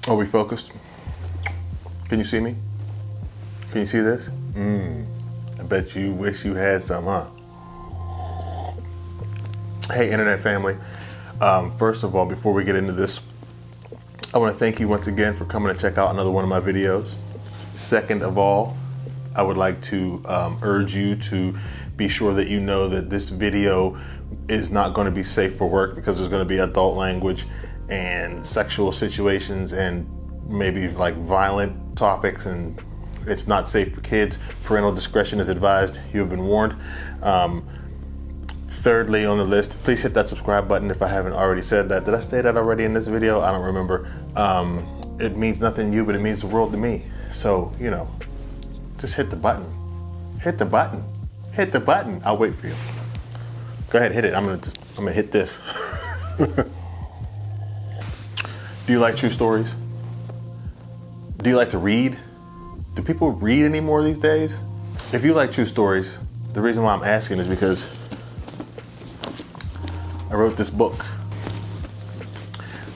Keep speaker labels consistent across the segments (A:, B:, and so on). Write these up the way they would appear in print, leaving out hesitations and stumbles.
A: Are we focused? Can you see me? Can you see this? I bet you wish you had some, huh? Hey, internet family. First of all, before we get into this, I want to thank you once again for coming to check out another one of my videos. Second of all, I would like to urge you to be sure that you know that this video is not going to be safe for work, because there's going to be adult language and sexual situations and maybe like violent topics, and it's not safe for kids. Parental discretion is advised. You have been warned. Thirdly on the list, please hit that subscribe button if I haven't already said that. Did I say that already in this video? I don't remember. It means nothing to you, but it means the world to me. So, you know, just hit the button. Hit the button. Hit the button. I'll wait for you. Go ahead, hit it. I'm gonna hit this. Do you like true stories? Do you like to read? Do people read anymore these days? If you like true stories, the reason why I'm asking is because I wrote this book.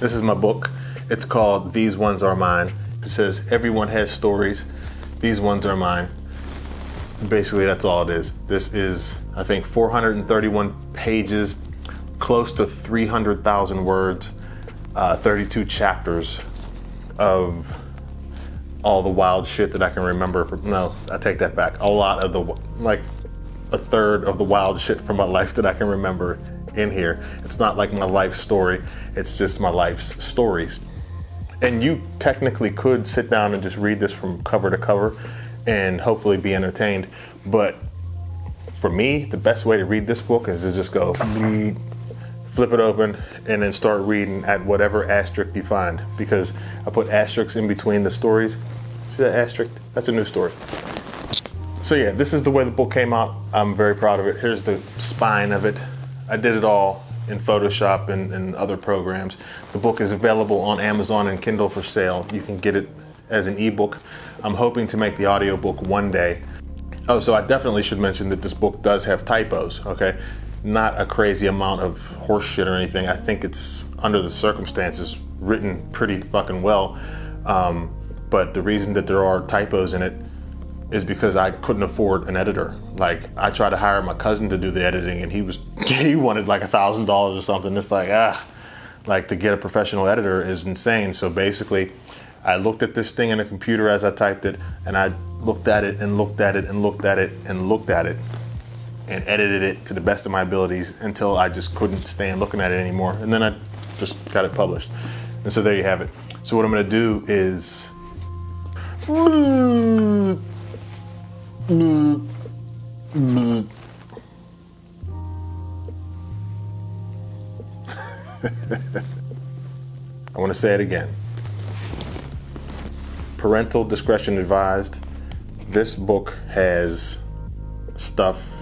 A: This is my book. It's called These Ones Are Mine. It says, everyone has stories. These ones are mine. Basically, that's all it is. This is, I think, 431 pages, close to 300,000 words, 32 chapters of all the wild shit that I can remember. No, I take that back. A lot of like a third of the wild shit from my life that I can remember in here. It's not like my life story. It's just my life's stories. And you technically could sit down and just read this from cover to cover and hopefully be entertained. But for me, the best way to read this book is to just go flip it open and then start reading at whatever asterisk you find, because I put asterisks in between the stories. See that asterisk? That's a new story. So yeah, this is the way the book came out. I'm very proud of it. Here's the spine of it. I did it all in Photoshop and other programs. The book is available on Amazon and Kindle for sale. You can get it as an ebook. I'm hoping to make the audiobook one day. Oh, so I definitely should mention that this book does have typos, okay? Not a crazy amount of horse shit or anything. I think it's, under the circumstances, written pretty fucking well. But the reason that there are typos in it is because I couldn't afford an editor. Like, I tried to hire my cousin to do the editing, and he wanted like $1,000 or something. It's like, like, to get a professional editor is insane. So basically, I looked at this thing in a computer as I typed it, and I looked at it and looked at it and looked at it and looked at it and edited it to the best of my abilities until I just couldn't stand looking at it anymore. And then I just got it published. And so there you have it. So what I'm gonna do is I want to say it again. Parental discretion advised. This book has stuff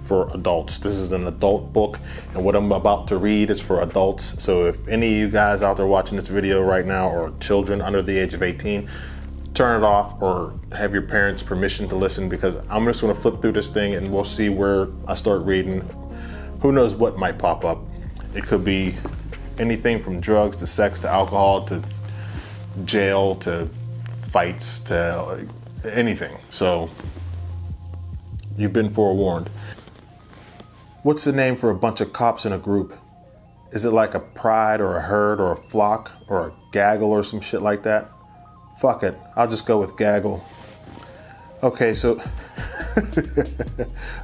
A: for adults. This is an adult book, and what I'm about to read is for adults. So if any of you guys out there watching this video right now are children under the age of 18, turn it off or have your parents' permission to listen, because I'm just going to flip through this thing and we'll see where I start reading. Who knows what might pop up. It could be anything from drugs to sex to alcohol to jail to fights to anything. So you've been forewarned. What's the name for a bunch of cops in a group? Is it like a pride or a herd or a flock or a gaggle or some shit like that? Fuck it, I'll just go with gaggle. Okay, so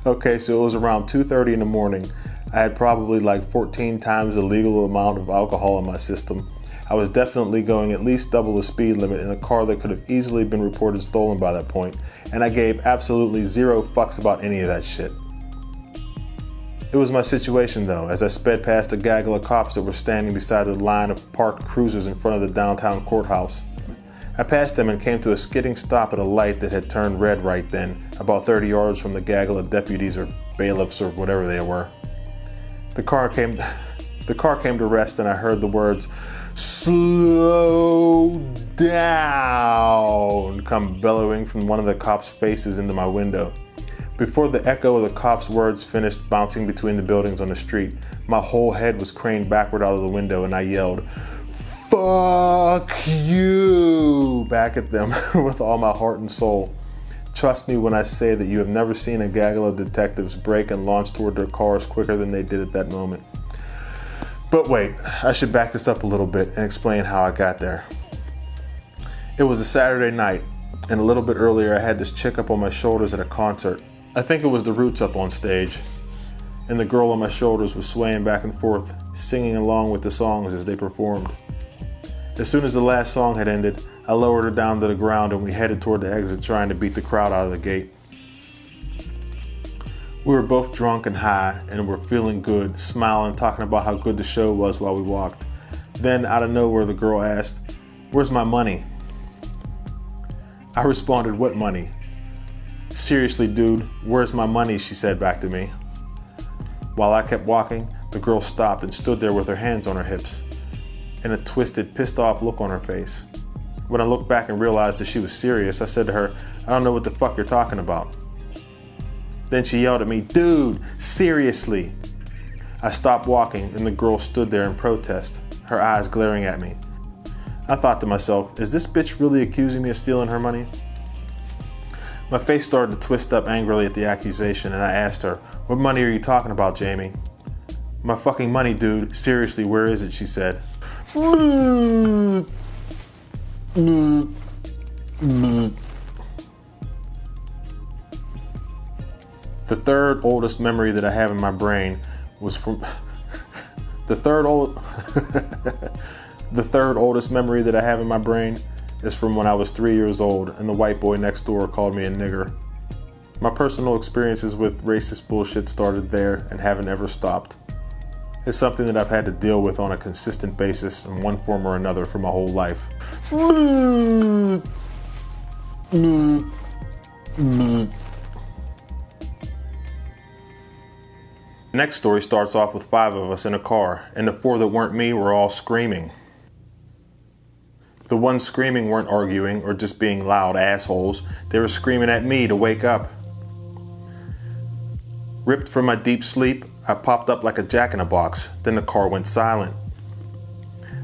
A: it was around 2:30 in the morning. I had probably like 14 times the legal amount of alcohol in my system. I was definitely going at least double the speed limit in a car that could have easily been reported stolen by that point, and I gave absolutely zero fucks about any of that shit. It was my situation though, as I sped past a gaggle of cops that were standing beside a line of parked cruisers in front of the downtown courthouse. I passed them and came to a skidding stop at a light that had turned red right then, about 30 yards from the gaggle of deputies or bailiffs or whatever they were. The car came to rest, and I heard the words, "Slow down," come bellowing from one of the cops' faces into my window. Before the echo of the cop's words finished bouncing between the buildings on the street, my whole head was craned backward out of the window and I yelled, "Fuck you!" back at them with all my heart and soul. Trust me when I say that you have never seen a gaggle of detectives break and launch toward their cars quicker than they did at that moment. But wait, I should back this up a little bit and explain how I got there. It was a Saturday night, and a little bit earlier I had this chick up on my shoulders at a concert. I think it was the Roots up on stage, and the girl on my shoulders was swaying back and forth, singing along with the songs as they performed. As soon as the last song had ended, I lowered her down to the ground and we headed toward the exit trying to beat the crowd out of the gate. We were both drunk and high and were feeling good, smiling, talking about how good the show was while we walked. Then, out of nowhere, the girl asked, "Where's my money?" I responded, "What money?" "Seriously, dude, where's my money?" she said back to me. While I kept walking, the girl stopped and stood there with her hands on her hips and a twisted, pissed off look on her face. When I looked back and realized that she was serious, I said to her, "I don't know what the fuck you're talking about." Then she yelled at me, "Dude, seriously." I stopped walking and the girl stood there in protest, her eyes glaring at me. I thought to myself, is this bitch really accusing me of stealing her money? My face started to twist up angrily at the accusation and I asked her, "What money are you talking about, Jamie?" "My fucking money, dude. Seriously, where is it?" she said. The third oldest memory that I have in my brain was from the third oldest memory that I have in my brain is from when I was 3 years old and the white boy next door called me a nigger. My personal experiences with racist bullshit started there and haven't ever stopped. It's something that I've had to deal with on a consistent basis in one form or another for my whole life. The next story starts off with 5 of us in a car, and the 4 that weren't me were all screaming. The ones screaming weren't arguing or just being loud assholes. They were screaming at me to wake up. Ripped from my deep sleep, I popped up like a jack-in-a-box. Then the car went silent.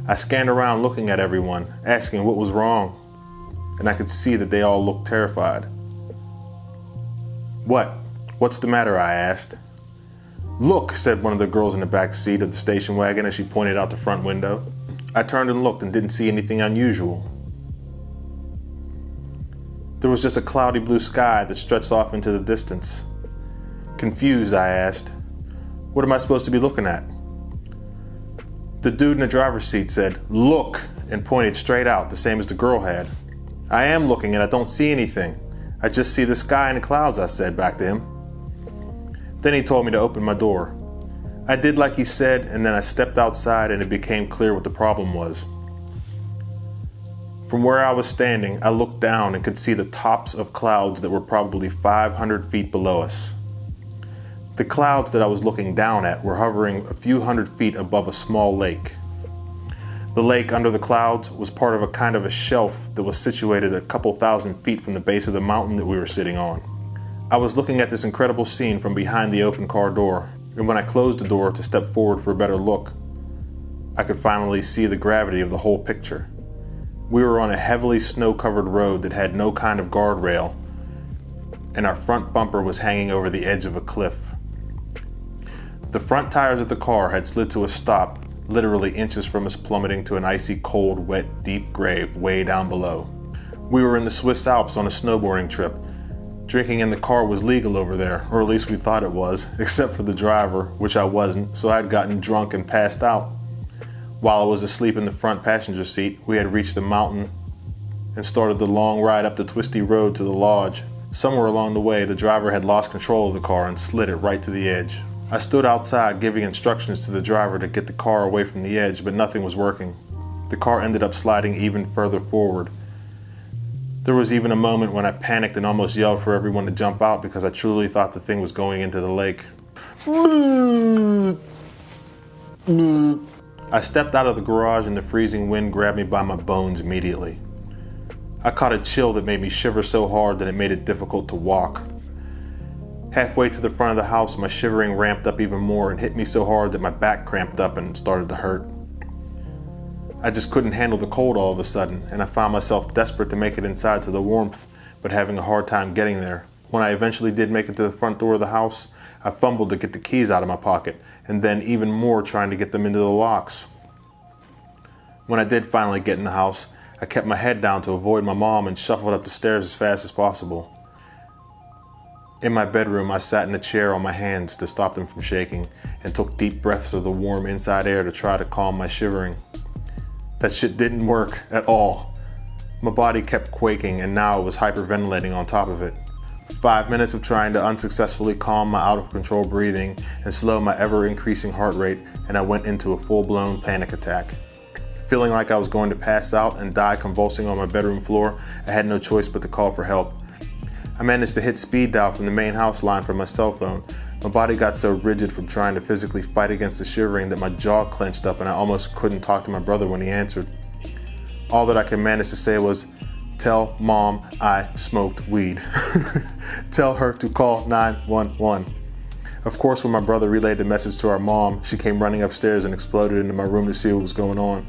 A: I scanned around looking at everyone, asking what was wrong, and I could see that they all looked terrified. What's the matter?" I asked. "Look," said one of the girls in the back seat of the station wagon as she pointed out the front window. I turned and looked and didn't see anything unusual. There was just a cloudy blue sky that stretched off into the distance. Confused, I asked, "What am I supposed to be looking at?" The dude in the driver's seat said, "Look," and pointed straight out, the same as the girl had. "I am looking and I don't see anything. I just see the sky and the clouds," I said back to him. Then he told me to open my door. I did like he said, and then I stepped outside and it became clear what the problem was. From where I was standing, I looked down and could see the tops of clouds that were probably 500 feet below us. The clouds that I was looking down at were hovering a few hundred feet above a small lake. The lake under the clouds was part of a kind of a shelf that was situated a couple thousand feet from the base of the mountain that we were sitting on. I was looking at this incredible scene from behind the open car door, and when I closed the door to step forward for a better look, I could finally see the gravity of the whole picture. We were on a heavily snow-covered road that had no kind of guardrail, and our front bumper was hanging over the edge of a cliff. The front tires of the car had slid to a stop, literally inches from us plummeting to an icy cold, wet, deep grave way down below. We were in the Swiss Alps on a snowboarding trip. Drinking in the car was legal over there, or at least we thought it was, except for the driver, which I wasn't, so I had gotten drunk and passed out. While I was asleep in the front passenger seat, we had reached the mountain and started the long ride up the twisty road to the lodge. Somewhere along the way, the driver had lost control of the car and slid it right to the edge. I stood outside giving instructions to the driver to get the car away from the edge, but nothing was working. The car ended up sliding even further forward. There was even a moment when I panicked and almost yelled for everyone to jump out because I truly thought the thing was going into the lake. I stepped out of the garage and the freezing wind grabbed me by my bones immediately. I caught a chill that made me shiver so hard that it made it difficult to walk. Halfway to the front of the house, my shivering ramped up even more and hit me so hard that my back cramped up and started to hurt. I just couldn't handle the cold all of a sudden, and I found myself desperate to make it inside to the warmth, but having a hard time getting there. When I eventually did make it to the front door of the house, I fumbled to get the keys out of my pocket, and then even more trying to get them into the locks. When I did finally get in the house, I kept my head down to avoid my mom and shuffled up the stairs as fast as possible. In my bedroom, I sat in a chair on my hands to stop them from shaking and took deep breaths of the warm inside air to try to calm my shivering. That shit didn't work at all. My body kept quaking and now it was hyperventilating on top of it. 5 minutes of trying to unsuccessfully calm my out-of-control breathing and slow my ever-increasing heart rate, and I went into a full-blown panic attack. Feeling like I was going to pass out and die convulsing on my bedroom floor, I had no choice but to call for help. I managed to hit speed dial from the main house line from my cell phone. My body got so rigid from trying to physically fight against the shivering that my jaw clenched up and I almost couldn't talk to my brother when he answered. All that I could manage to say was, "Tell Mom I smoked weed." Tell her to call 911. Of course, when my brother relayed the message to our mom, she came running upstairs and exploded into my room to see what was going on.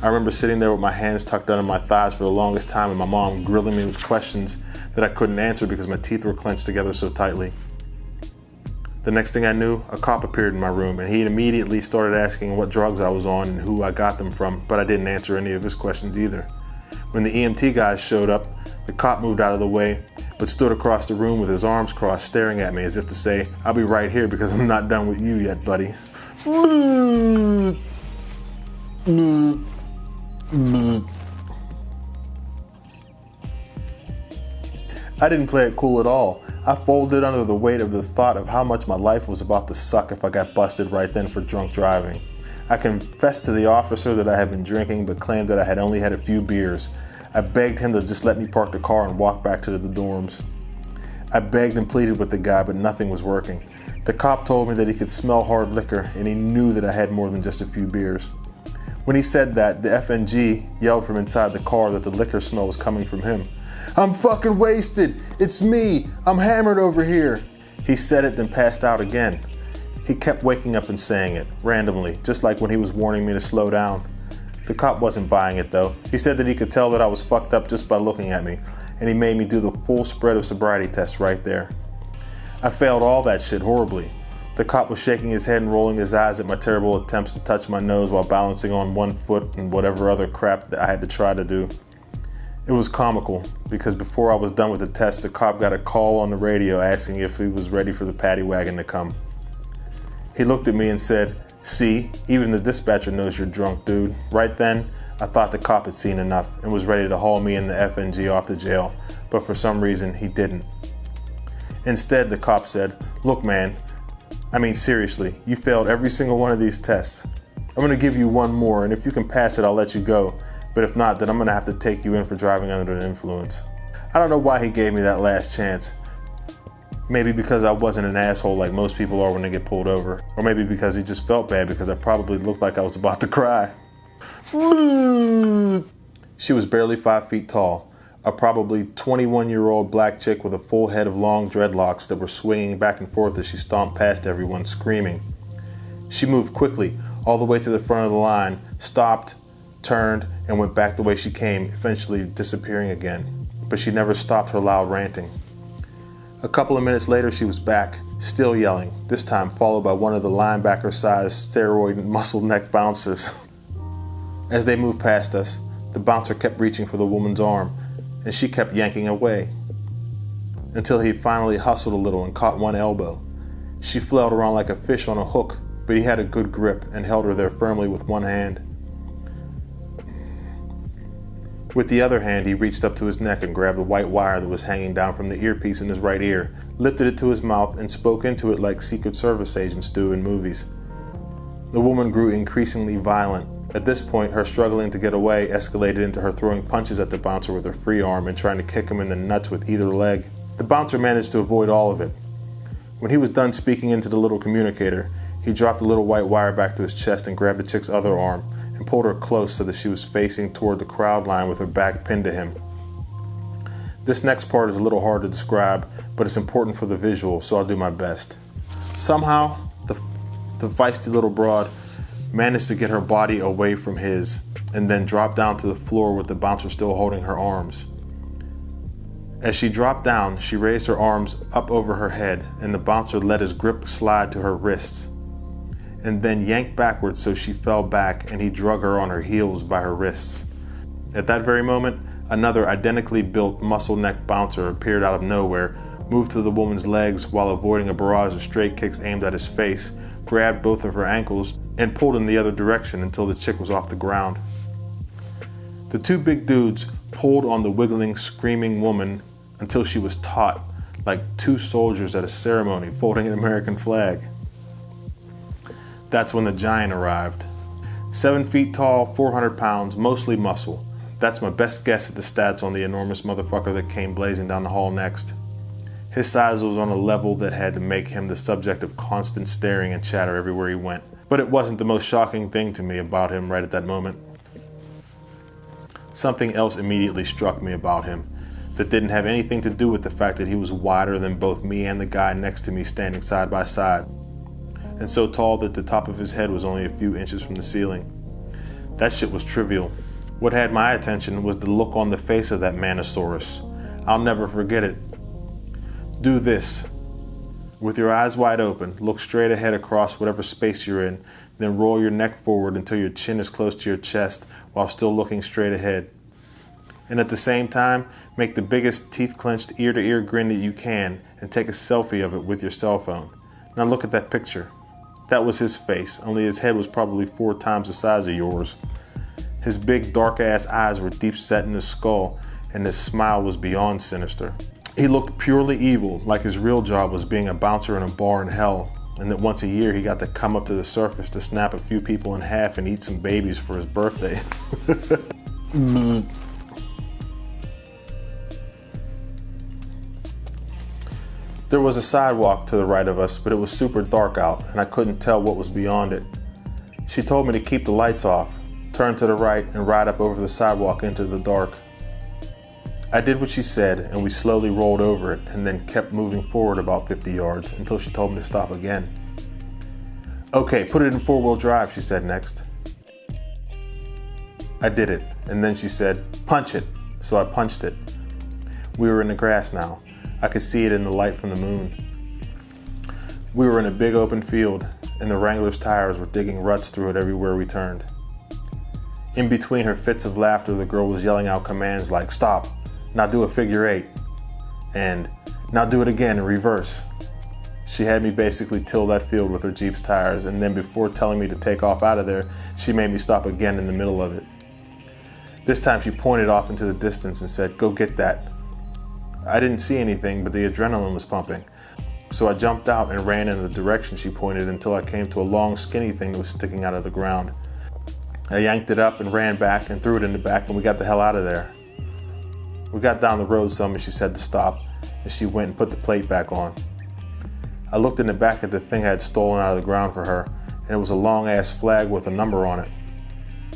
A: I remember sitting there with my hands tucked under my thighs for the longest time and my mom grilling me with questions that I couldn't answer because my teeth were clenched together so tightly. The next thing I knew, a cop appeared in my room and he immediately started asking what drugs I was on and who I got them from, but I didn't answer any of his questions either. When the EMT guys showed up, the cop moved out of the way, but stood across the room with his arms crossed, staring at me as if to say, "I'll be right here because I'm not done with you yet, buddy." I didn't play it cool at all. I folded under the weight of the thought of how much my life was about to suck if I got busted right then for drunk driving. I confessed to the officer that I had been drinking, but claimed that I had only had a few beers. I begged him to just let me park the car and walk back to the dorms. I begged and pleaded with the guy, but nothing was working. The cop told me that he could smell hard liquor, and he knew that I had more than just a few beers. When he said that, the FNG yelled from inside the car that the liquor smell was coming from him. "I'm fucking wasted! It's me! I'm hammered over here!" He said it, then passed out again. He kept waking up and saying it, randomly, just like when he was warning me to slow down. The cop wasn't buying it though. He said that he could tell that I was fucked up just by looking at me, and he made me do the full spread of sobriety tests right there. I failed all that shit horribly. The cop was shaking his head and rolling his eyes at my terrible attempts to touch my nose while balancing on one foot and whatever other crap that I had to try to do. It was comical, because before I was done with the test, the cop got a call on the radio asking if he was ready for the paddy wagon to come. He looked at me and said, "See, even the dispatcher knows you're drunk, dude." Right then, I thought the cop had seen enough and was ready to haul me and the FNG off to jail, but for some reason he didn't. Instead, the cop said, "Look, man, I mean seriously, you failed every single one of these tests. I'm gonna give you one more, and if you can pass it, I'll let you go. But if not, then I'm gonna have to take you in for driving under the influence." I don't know why he gave me that last chance. Maybe because I wasn't an asshole like most people are when they get pulled over. Or maybe because he just felt bad because I probably looked like I was about to cry. She was barely 5 feet tall, a probably 21-year-old black chick with a full head of long dreadlocks that were swinging back and forth as she stomped past everyone, screaming. She moved quickly, all the way to the front of the line, stopped, turned, and went back the way she came, eventually disappearing again. But she never stopped her loud ranting. A couple of minutes later, she was back, still yelling, this time followed by one of the linebacker-sized steroid muscle neck bouncers. As they moved past us, the bouncer kept reaching for the woman's arm, and she kept yanking away, until he finally hustled a little and caught one elbow. She flailed around like a fish on a hook, but he had a good grip and held her there firmly with one hand. With the other hand, he reached up to his neck and grabbed a white wire that was hanging down from the earpiece in his right ear, lifted it to his mouth, and spoke into it like Secret Service agents do in movies. The woman grew increasingly violent. At this point, her struggling to get away escalated into her throwing punches at the bouncer with her free arm and trying to kick him in the nuts with either leg. The bouncer managed to avoid all of it. When he was done speaking into the little communicator, he dropped the little white wire back to his chest and grabbed the chick's other arm and pulled her close so that she was facing toward the crowd line with her back pinned to him. This next part is a little hard to describe, but it's important for the visual, so I'll do my best. Somehow, the feisty little broad managed to get her body away from his and then dropped down to the floor with the bouncer still holding her arms. As she dropped down, she raised her arms up over her head and the bouncer let his grip slide to her wrists and then yanked backwards so she fell back and he drug her on her heels by her wrists. At that very moment, another identically built muscle-necked bouncer appeared out of nowhere, moved to the woman's legs while avoiding a barrage of straight kicks aimed at his face, grabbed both of her ankles, and pulled in the other direction until the chick was off the ground. The two big dudes pulled on the wiggling, screaming woman until she was taut, like two soldiers at a ceremony folding an American flag. That's when the giant arrived. 7 feet tall, 400 pounds, mostly muscle. That's my best guess at the stats on the enormous motherfucker that came blazing down the hall next. His size was on a level that had to make him the subject of constant staring and chatter everywhere he went. But it wasn't the most shocking thing to me about him right at that moment. Something else immediately struck me about him that didn't have anything to do with the fact that he was wider than both me and the guy next to me standing side by side, and so tall that the top of his head was only a few inches from the ceiling. That shit was trivial. What had my attention was the look on the face of that Manosaurus. I'll never forget it. Do this. With your eyes wide open, look straight ahead across whatever space you're in, then roll your neck forward until your chin is close to your chest while still looking straight ahead. And at the same time, make the biggest teeth-clenched ear-to-ear grin that you can and take a selfie of it with your cell phone. Now look at that picture. That was his face, only his head was probably 4 times the size of yours. His big dark-ass eyes were deep set in his skull, and his smile was beyond sinister. He looked purely evil, like his real job was being a bouncer in a bar in hell, and that once a year he got to come up to the surface to snap a few people in half and eat some babies for his birthday. There was a sidewalk to the right of us, but it was super dark out, and I couldn't tell what was beyond it. She told me to keep the lights off, turn to the right, and ride up over the sidewalk into the dark. I did what she said, and we slowly rolled over it, and then kept moving forward about 50 yards until she told me to stop again. Okay, put it in 4-wheel drive, she said next. I did it, and then she said, punch it, so I punched it. We were in the grass now. I could see it in the light from the moon. We were in a big open field, and the Wrangler's tires were digging ruts through it everywhere we turned. In between her fits of laughter, the girl was yelling out commands like, stop, now do a figure 8, and now do it again in reverse. She had me basically till that field with her Jeep's tires, and then before telling me to take off out of there, she made me stop again in the middle of it. This time she pointed off into the distance and said, go get that. I didn't see anything, but the adrenaline was pumping. So I jumped out and ran in the direction she pointed until I came to a long skinny thing that was sticking out of the ground. I yanked it up and ran back and threw it in the back, and we got the hell out of there. We got down the road some and she said to stop, and she went and put the plate back on. I looked in the back at the thing I had stolen out of the ground for her, and it was a long ass flag with a number on it.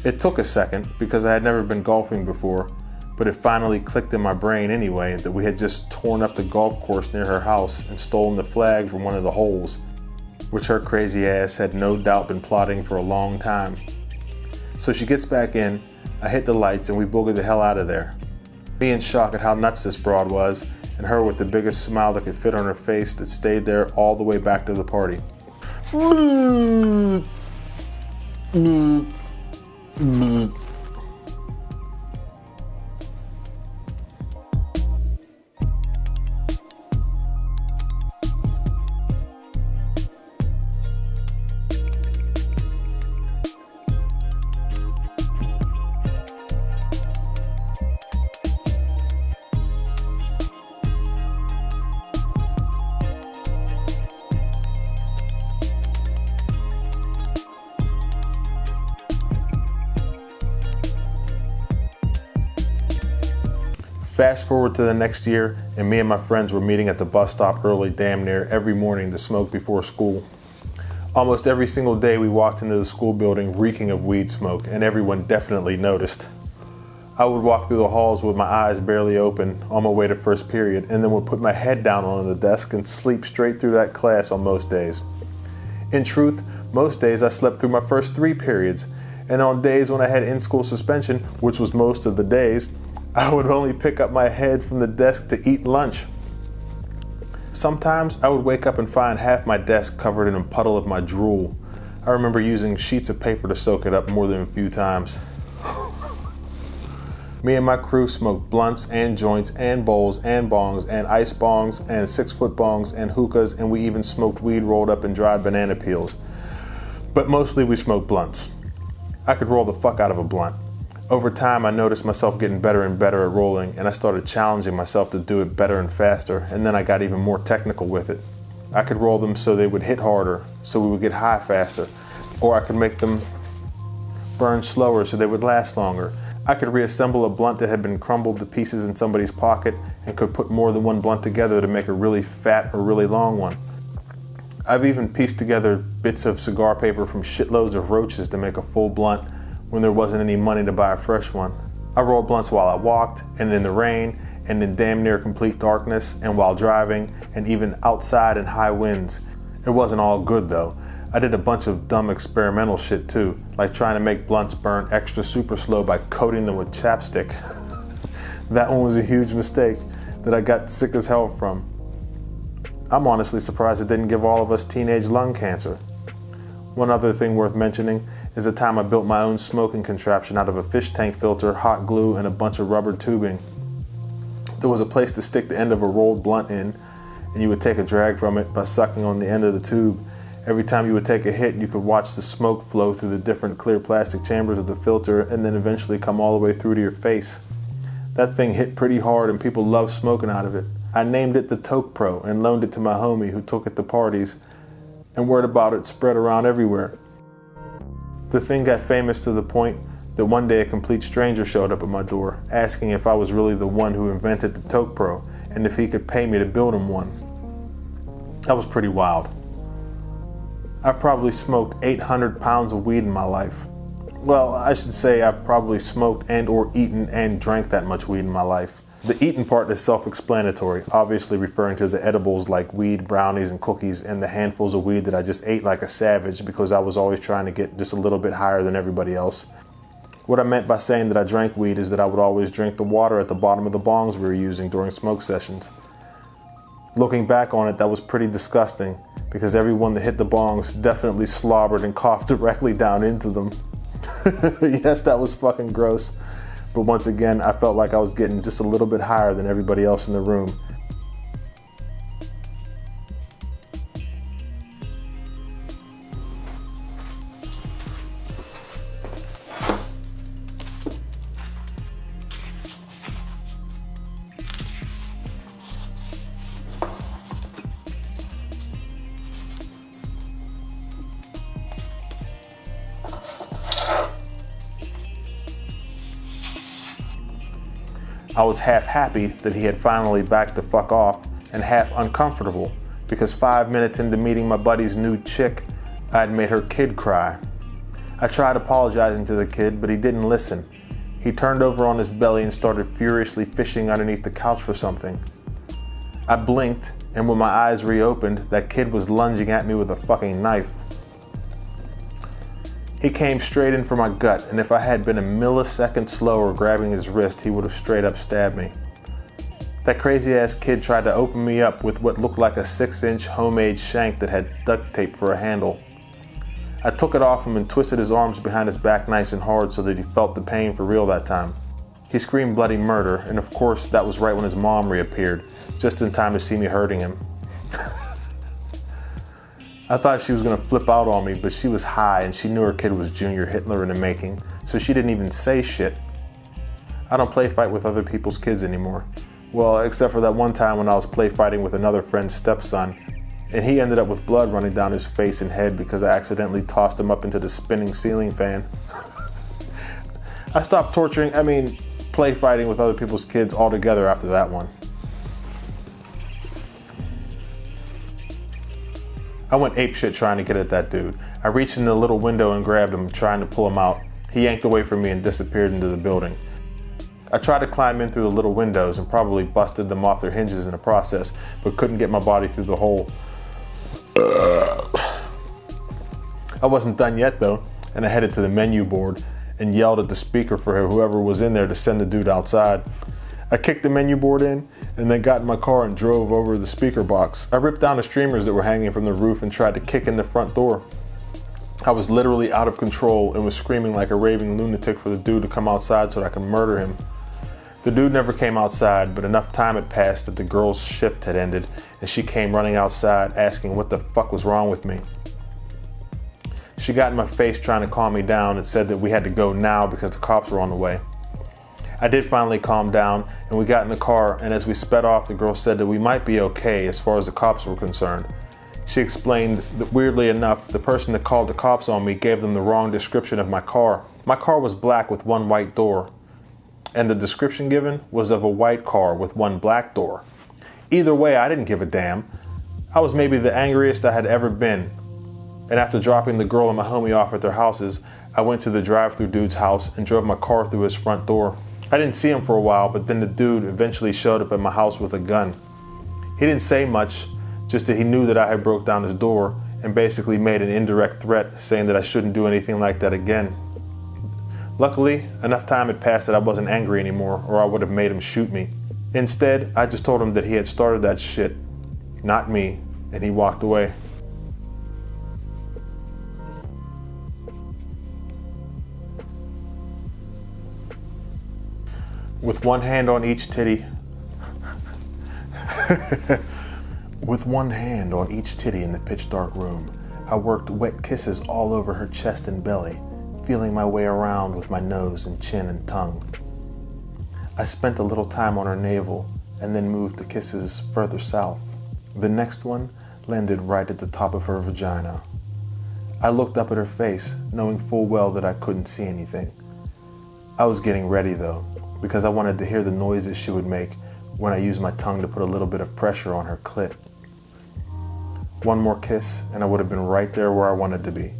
A: It took a second because I had never been golfing before, but it finally clicked in my brain anyway that we had just torn up the golf course near her house and stolen the flag from one of the holes, which her crazy ass had no doubt been plotting for a long time. So she gets back in, I hit the lights, and we boogered the hell out of there. Me in shock at how nuts this broad was, and her with the biggest smile that could fit on her face that stayed there all the way back to the party. Fast forward to the next year, and me and my friends were meeting at the bus stop early damn near every morning to smoke before school. Almost every single day we walked into the school building reeking of weed smoke, and everyone definitely noticed. I would walk through the halls with my eyes barely open on my way to first period, and then would put my head down on the desk and sleep straight through that class on most days. In truth, most days I slept through my first 3 periods, and on days when I had in-school suspension, which was most of the days, I would only pick up my head from the desk to eat lunch. Sometimes I would wake up and find half my desk covered in a puddle of my drool. I remember using sheets of paper to soak it up more than a few times. Me and my crew smoked blunts and joints and bowls and bongs and ice bongs and 6-foot bongs and hookahs, and we even smoked weed rolled up in dried banana peels. But mostly we smoked blunts. I could roll the fuck out of a blunt. Over time, I noticed myself getting better and better at rolling, and I started challenging myself to do it better and faster, and then I got even more technical with it. I could roll them so they would hit harder, so we would get high faster, or I could make them burn slower so they would last longer. I could reassemble a blunt that had been crumbled to pieces in somebody's pocket and could put more than one blunt together to make a really fat or really long one. I've even pieced together bits of cigar paper from shitloads of roaches to make a full blunt when there wasn't any money to buy a fresh one. I rolled blunts while I walked, and in the rain, and in damn near complete darkness, and while driving, and even outside in high winds. It wasn't all good though. I did a bunch of dumb experimental shit too, like trying to make blunts burn extra super slow by coating them with chapstick. That one was a huge mistake that I got sick as hell from. I'm honestly surprised it didn't give all of us teenage lung cancer. One other thing worth mentioning is the time I built my own smoking contraption out of a fish tank filter, hot glue, and a bunch of rubber tubing. There was a place to stick the end of a rolled blunt in, and you would take a drag from it by sucking on the end of the tube. Every time you would take a hit, you could watch the smoke flow through the different clear plastic chambers of the filter and then eventually come all the way through to your face. That thing hit pretty hard and people loved smoking out of it. I named it the Toke Pro and loaned it to my homie who took it to parties, and word about it spread around everywhere. The thing got famous to the point that one day a complete stranger showed up at my door asking if I was really the one who invented the Toke Pro and if he could pay me to build him one. That was pretty wild. I've probably smoked 800 pounds of weed in my life. Well, I should say I've probably smoked and or eaten and drank that much weed in my life. The eaten part is self-explanatory, obviously referring to the edibles like weed, brownies, and cookies, and the handfuls of weed that I just ate like a savage because I was always trying to get just a little bit higher than everybody else. What I meant by saying that I drank weed is that I would always drink the water at the bottom of the bongs we were using during smoke sessions. Looking back on it, that was pretty disgusting because everyone that hit the bongs definitely slobbered and coughed directly down into them. Yes, that was fucking gross. But once again, I felt like I was getting just a little bit higher than everybody else in the room. I was half happy that he had finally backed the fuck off and half uncomfortable because 5 minutes into meeting my buddy's new chick, I had made her kid cry. I tried apologizing to the kid, but he didn't listen. He turned over on his belly and started furiously fishing underneath the couch for something. I blinked, and when my eyes reopened, that kid was lunging at me with a fucking knife. He came straight in for my gut, and if I had been a millisecond slower grabbing his wrist, he would have straight up stabbed me. That crazy ass kid tried to open me up with what looked like a 6-inch homemade shank that had duct tape for a handle. I took it off him and twisted his arms behind his back nice and hard so that he felt the pain for real that time. He screamed bloody murder, and of course that was right when his mom reappeared, just in time to see me hurting him. I thought she was gonna flip out on me, but she was high and she knew her kid was Junior Hitler in the making, so she didn't even say shit. I don't play fight with other people's kids anymore. Well, except for that one time when I was play fighting with another friend's stepson, and he ended up with blood running down his face and head because I accidentally tossed him up into the spinning ceiling fan. I stopped play fighting with other people's kids altogether after that one. I went apeshit trying to get at that dude. I reached in the little window and grabbed him, trying to pull him out. He yanked away from me and disappeared into the building. I tried to climb in through the little windows and probably busted them off their hinges in the process, but couldn't get my body through the hole. I wasn't done yet though, and I headed to the menu board and yelled at the speaker for whoever was in there to send the dude outside. I kicked the menu board in and then got in my car and drove over the speaker box. I ripped down the streamers that were hanging from the roof and tried to kick in the front door. I was literally out of control and was screaming like a raving lunatic for the dude to come outside so that I could murder him. The dude never came outside, but enough time had passed that the girl's shift had ended and she came running outside asking what the fuck was wrong with me. She got in my face trying to calm me down and said that we had to go now because the cops were on the way. I did finally calm down and we got in the car, and as we sped off, the girl said that we might be okay as far as the cops were concerned. She explained that weirdly enough, the person that called the cops on me gave them the wrong description of my car. My car was black with one white door, and the description given was of a white car with one black door. Either way, I didn't give a damn. I was maybe the angriest I had ever been. And after dropping the girl and my homie off at their houses, I went to the drive-through dude's house and drove my car through his front door. I didn't see him for a while, but then the dude eventually showed up at my house with a gun. He didn't say much, just that he knew that I had broke down his door and basically made an indirect threat saying that I shouldn't do anything like that again. Luckily, enough time had passed that I wasn't angry anymore, or I would have made him shoot me. Instead, I just told him that he had started that shit, not me, and he walked away. With one hand on each titty, with one hand on each titty in the pitch dark room, I worked wet kisses all over her chest and belly, feeling my way around with my nose and chin and tongue. I spent a little time on her navel and then moved the kisses further south. The next one landed right at the top of her vagina. I looked up at her face, knowing full well that I couldn't see anything. I was getting ready though, because I wanted to hear the noises she would make when I used my tongue to put a little bit of pressure on her clit. One more kiss and I would have been right there where I wanted to be.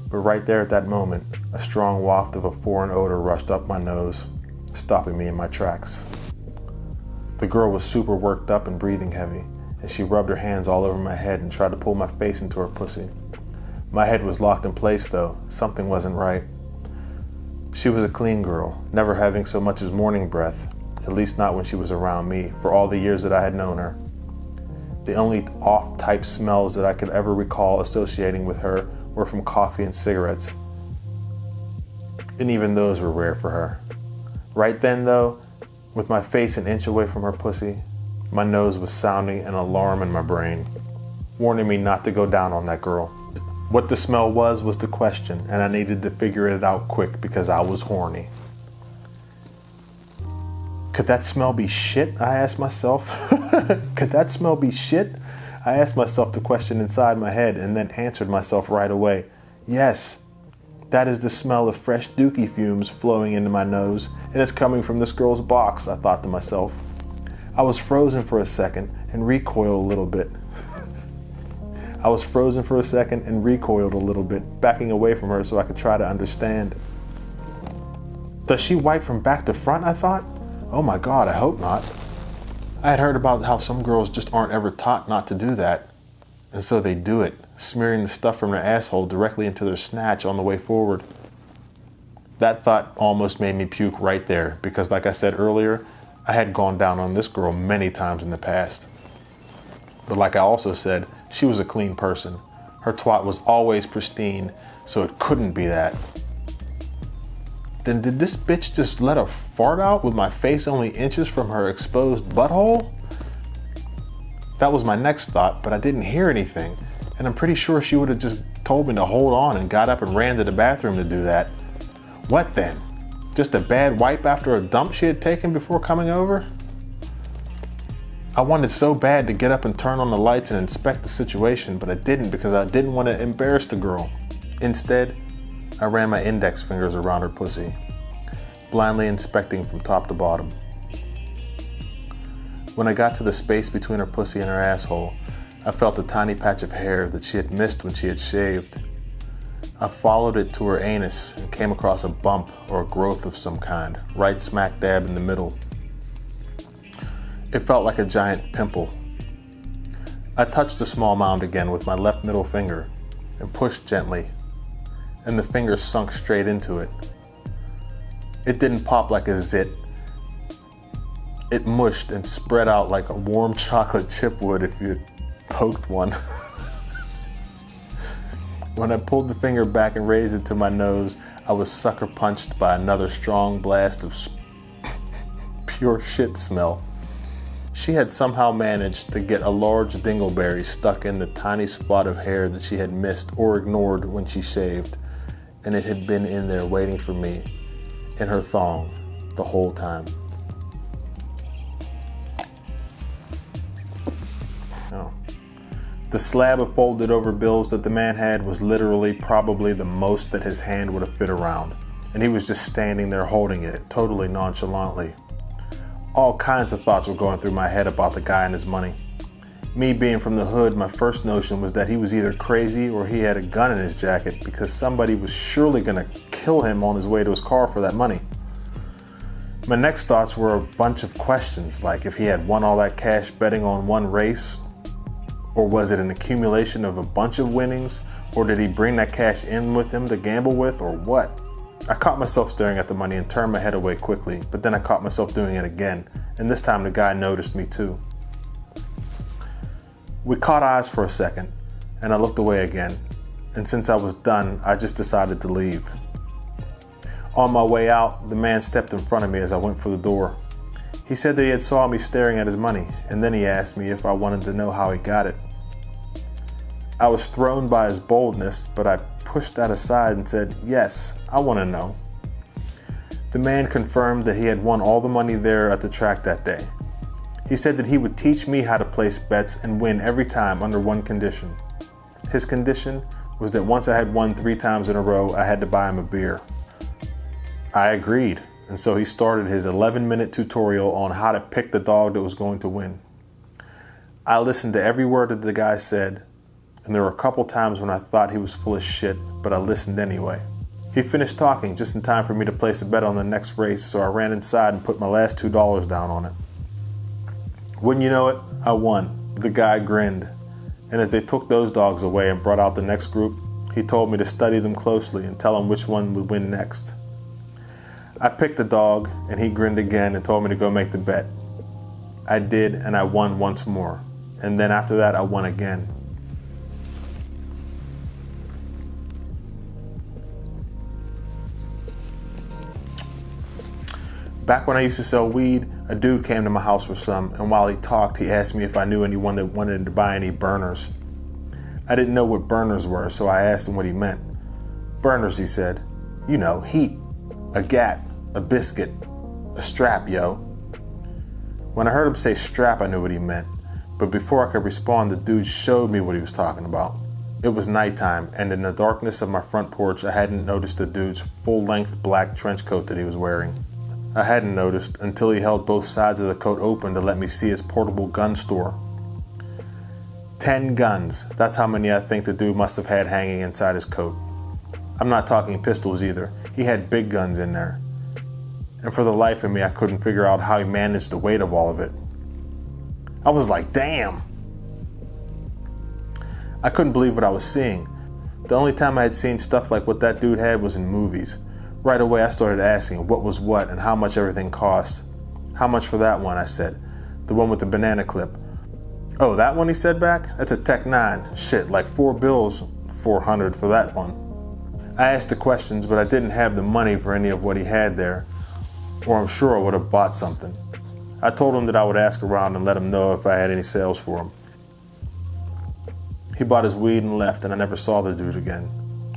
A: But right there at that moment, a strong waft of a foreign odor rushed up my nose, stopping me in my tracks. The girl was super worked up and breathing heavy, and she rubbed her hands all over my head and tried to pull my face into her pussy. My head was locked in place though, something wasn't right. She was a clean girl, never having so much as morning breath, at least not when she was around me, for all the years that I had known her. The only off-type smells that I could ever recall associating with her were from coffee and cigarettes, and even those were rare for her. Right then though, with my face an inch away from her pussy, my nose was sounding an alarm in my brain, warning me not to go down on that girl. What the smell was the question, and I needed to figure it out quick because I was horny. Could that smell be shit? I asked myself. Could that smell be shit? I asked myself the question inside my head and then answered myself right away. Yes, that is the smell of fresh dookie fumes flowing into my nose, and it's coming from this girl's box, I thought to myself. I was frozen for a second and recoiled a little bit. Backing away from her so I could try to understand. Does she wipe from back to front, I thought? Oh my God, I hope not. I had heard about how some girls just aren't ever taught not to do that. And so they do it, smearing the stuff from their asshole directly into their snatch on the way forward. That thought almost made me puke right there because, like I said earlier, I had gone down on this girl many times in the past. But like I also said, she was a clean person. Her twat was always pristine, so it couldn't be that. Then did this bitch just let a fart out with my face only inches from her exposed butthole? That was my next thought, but I didn't hear anything, and I'm pretty sure she would have just told me to hold on and got up and ran to the bathroom to do that. What then? Just a bad wipe after a dump she had taken before coming over? I wanted so bad to get up and turn on the lights and inspect the situation, but I didn't because I didn't want to embarrass the girl. Instead, I ran my index fingers around her pussy, blindly inspecting from top to bottom. When I got to the space between her pussy and her asshole, I felt a tiny patch of hair that she had missed when she had shaved. I followed it to her anus and came across a bump or a growth of some kind, right smack dab in the middle. It felt like a giant pimple. I touched the small mound again with my left middle finger and pushed gently, and the finger sunk straight into it. It didn't pop like a zit. It mushed and spread out like a warm chocolate chip would if you had poked one. When I pulled the finger back and raised it to my nose, I was sucker punched by another strong blast of pure shit smell. She had somehow managed to get a large dingleberry stuck in the tiny spot of hair that she had missed or ignored when she shaved, and it had been in there waiting for me, in her thong, the whole time. Oh. The slab of folded over bills that the man had was literally probably the most that his hand would have fit around, and he was just standing there holding it, totally nonchalantly. All kinds of thoughts were going through my head about the guy and his money. Me being from the hood, my first notion was that he was either crazy or he had a gun in his jacket because somebody was surely gonna kill him on his way to his car for that money. My next thoughts were a bunch of questions, like if he had won all that cash betting on one race, or was it an accumulation of a bunch of winnings, or did he bring that cash in with him to gamble with, or what? I caught myself staring at the money and turned my head away quickly, but then I caught myself doing it again, and this time the guy noticed me too. We caught eyes for a second, and I looked away again, and since I was done, I just decided to leave. On my way out, the man stepped in front of me as I went for the door. He said that he had saw me staring at his money, and then he asked me if I wanted to know how he got it. I was thrown by his boldness, but I pushed that aside and said, yes, I want to know. The man confirmed that he had won all the money there at the track that day. He said that he would teach me how to place bets and win every time under one condition. His condition was that once I had won 3 times in a row, I had to buy him a beer. I agreed, and so he started his 11-minute tutorial on how to pick the dog that was going to win. I listened to every word that the guy said, and there were a couple times when I thought he was full of shit, but I listened anyway. He finished talking just in time for me to place a bet on the next race, so I ran inside and put my last $2 down on it. Wouldn't you know it, I won. The guy grinned, and as they took those dogs away and brought out the next group, he told me to study them closely and tell him which one would win next. I picked the dog, and he grinned again and told me to go make the bet. I did, and I won once more, and then after that I won again. Back when I used to sell weed, a dude came to my house for some, and while he talked, he asked me if I knew anyone that wanted to buy any burners. I didn't know what burners were, so I asked him what he meant. Burners, he said. You know, heat. A gat. A biscuit. A strap, yo. When I heard him say strap, I knew what he meant, but before I could respond, the dude showed me what he was talking about. It was nighttime, and in the darkness of my front porch, I hadn't noticed the dude's full-length black trench coat that he was wearing. I hadn't noticed until he held both sides of the coat open to let me see his portable gun store. 10 guns, that's how many I think the dude must have had hanging inside his coat. I'm not talking pistols either, he had big guns in there. And for the life of me, I couldn't figure out how he managed the weight of all of it. I was like, damn! I couldn't believe what I was seeing. The only time I had seen stuff like what that dude had was in movies. Right away I started asking what was what and how much everything cost. How much for that one, I said. The one with the banana clip. Oh, that one, he said back? That's a Tech 9. Shit, like 4 bills, 400 for that one. I asked the questions, but I didn't have the money for any of what he had there, or I'm sure I would have bought something. I told him that I would ask around and let him know if I had any sales for him. He bought his weed and left, and I never saw the dude again.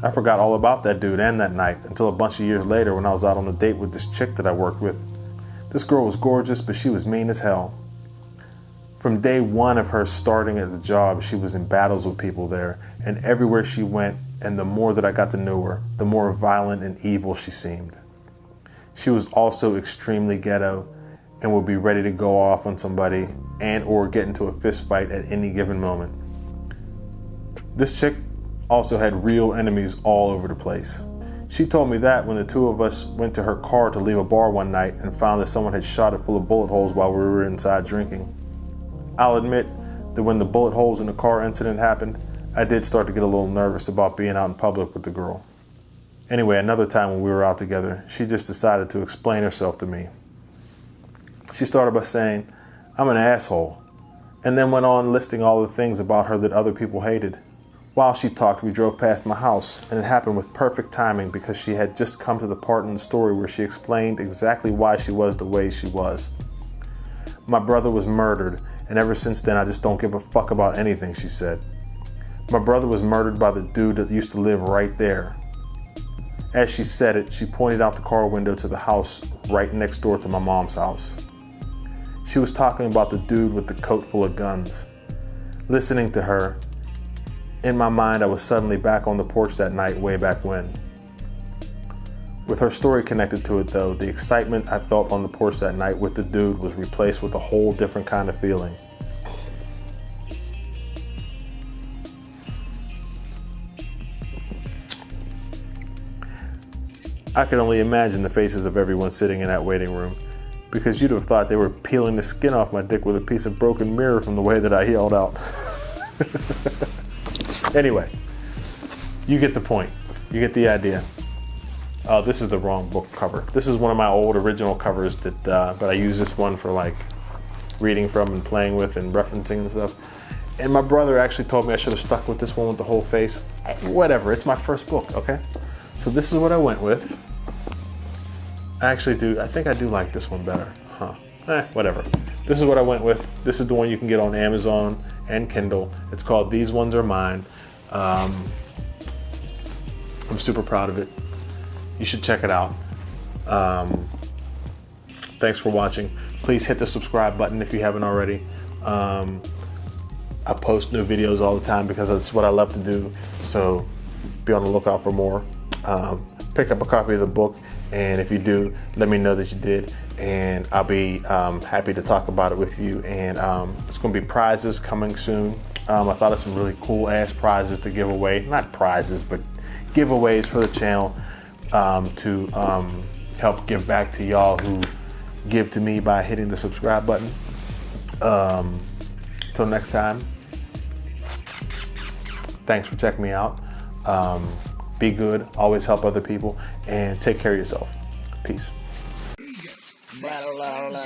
A: I forgot all about that dude and that night until a bunch of years later when I was out on a date with this chick that I worked with. This girl was gorgeous, but she was mean as hell. From day one of her starting at the job, she was in battles with people there, and everywhere she went, and the more that I got to know her, the more violent and evil she seemed. She was also extremely ghetto and would be ready to go off on somebody and or get into a fist fight at any given moment. This chick also had real enemies all over the place. She told me that when the two of us went to her car to leave a bar one night and found that someone had shot it full of bullet holes while we were inside drinking. I'll admit that when the bullet holes in the car incident happened, I did start to get a little nervous about being out in public with the girl. Anyway, another time when we were out together, she just decided to explain herself to me. She started by saying, "I'm an asshole," and then went on listing all the things about her that other people hated. While she talked, we drove past my house, and it happened with perfect timing because she had just come to the part in the story where she explained exactly why she was the way she was. "My brother was murdered, and ever since then I just don't give a fuck about anything," she said. "My brother was murdered by the dude that used to live right there." As she said it, she pointed out the car window to the house right next door to my mom's house. She was talking about the dude with the coat full of guns. Listening to her, in my mind, I was suddenly back on the porch that night way back when. With her story connected to it though, the excitement I felt on the porch that night with the dude was replaced with a whole different kind of feeling. I could only imagine the faces of everyone sitting in that waiting room, because you'd have thought they were peeling the skin off my dick with a piece of broken mirror from the way that I yelled out. Anyway, you get the point. You get the idea. This is the wrong book cover. This is one of my old original covers that, but I use this one for like reading from and playing with and referencing and stuff. And my brother actually told me I should have stuck with this one with the whole face. Whatever, it's my first book, okay? So this is what I went with. I think I do like this one better. Whatever. This is what I went with. This is the one you can get on Amazon and Kindle. It's called These Ones Are Mine. I'm super proud of it. You should check it out. Thanks for watching. Please hit the subscribe button if you haven't already. I post new videos all the time because that's what I love to do. So be on the lookout for more. Pick up a copy of the book, and if you do, let me know that you did, and I'll be happy to talk about it with you. And it's going to be prizes coming soon. I thought of some really cool ass prizes to give away. Not prizes, but giveaways for the channel to help give back to y'all who give to me by hitting the subscribe button. Till next time, thanks for checking me out. Be good, always help other people, and take care of yourself. Peace.
B: La la la